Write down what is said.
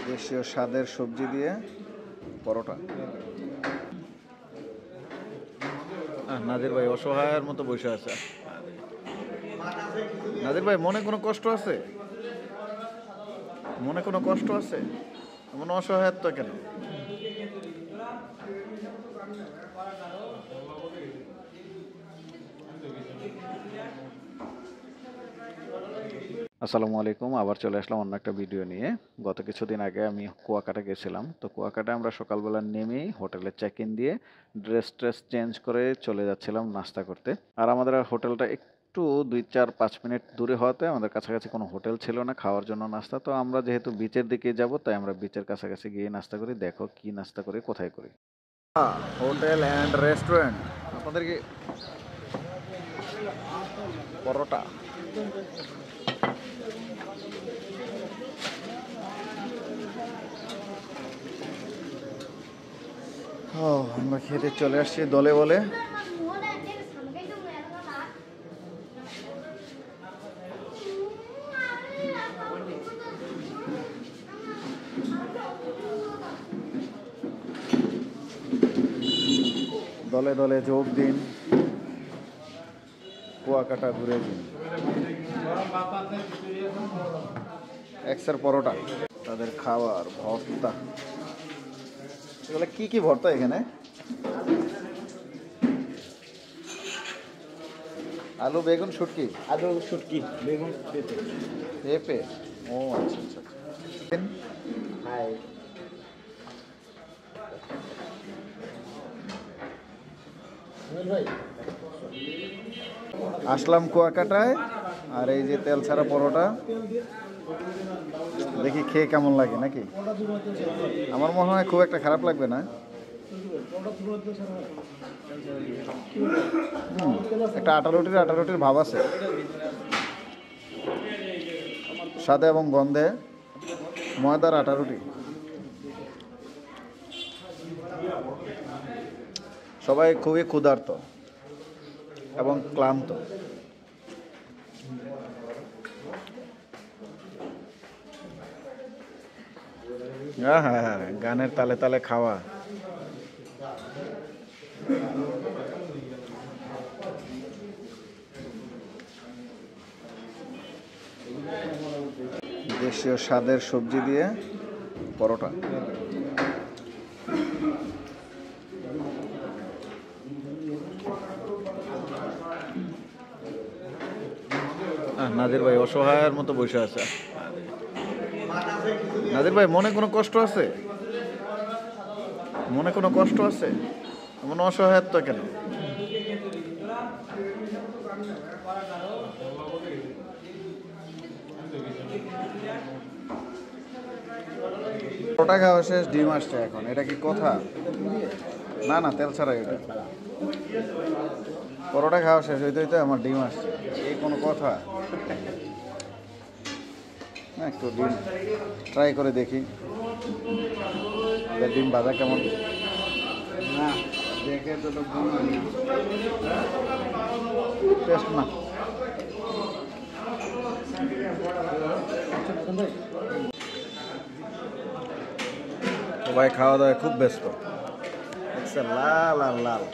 দেশীয় স্বাদের সবজি দিয়ে পরোটা। নাজির ভাই অসহায়ের মতো বসে আছে। নাজির ভাই মনে কোনো কষ্ট আছে? মনে কোনো কষ্ট আছে? এমন অসহায়ত্ব কেন? আসসালামু আলাইকুম, আবার চলে আসলাম অন্য একটা ভিডিও নিয়ে। গত কিছুদিন আগে আমি কুয়াকাটা গেছিলাম। তো কুয়াকাটা আমরা সকালবেলা নেমেই হোটেলে চেক ইন দিয়ে ড্রেস চেঞ্জ করে চলে যাচ্ছিলাম নাস্তা করতে। আর আমাদের হোটেলটা একটু 2-4-5 মিনিট দূরে হওয়াতে আমাদের কাছাকাছি কোনো হোটেল ছিল না খাওয়ার জন্য নাস্তা। তো আমরা যেহেতু বিচের দিকে যাব, তাই আমরা বিচের কাছাকাছি গিয়ে নাস্তা করি। দেখো কি নাস্তা করি, কোথায় করি। হোটেল অ্যান্ড রেস্টুরেন্ট আপনাদেরকে পরোটা। আমরা খেতে চলে আসছি দলে বলে। দলে দলে যোগ দিন, কুয়াকাটা ঘুরে দিন। এক্সের পরোটা, তাদের খাবার ভর্তা। এগুলো কি কি ভর্তা এখানে? আলু, বেগুন, শুটকি। আলু, শুটকি, বেগুন, পেঁপে। পেঁপে, ও আচ্ছা আচ্ছা। হাই। আসলাম কুয়াকাটায়, আর এই যে তেল ছাড়া পরোটা, দেখি খেয়ে কেমন লাগে নাকি। আমার মনে হয় খুব একটা খারাপ লাগবে না। একটা আটা রুটির ভাব আছে স্বাদে এবং গন্ধে। ময়দার আটা রুটি। সবাই খুবই ক্ষুধার্ত এবং ক্লান্ত। হ্যাঁ, গানের তালে তালে খাওয়া। দেশীয় স্বাদের সবজি দিয়ে পরোটা। নাজির ভাই অসহায়ের মতো বসে আছে। নাজির ভাই মনে কোনো কষ্ট আছে? মনে কোনো কষ্ট আছে? এমন অসহায়ত্ব কেন? পরোটা খাওয়া শেষ, ডিম আসছে এখন। এটা কি কথা? না না, তেল ছাড়া এটা। পরোটা খাওয়া শেষ হইতে হইতে আমার ডিম আসছে, এই কোনো কথা? না, একটু ডিম ট্রাই করে দেখি ডিম ভাজা কেমন। না দেখে তো টেস্ট না। সবাই খাওয়া দাওয়ায় খুব ব্যস্ত। লাল আর লাল।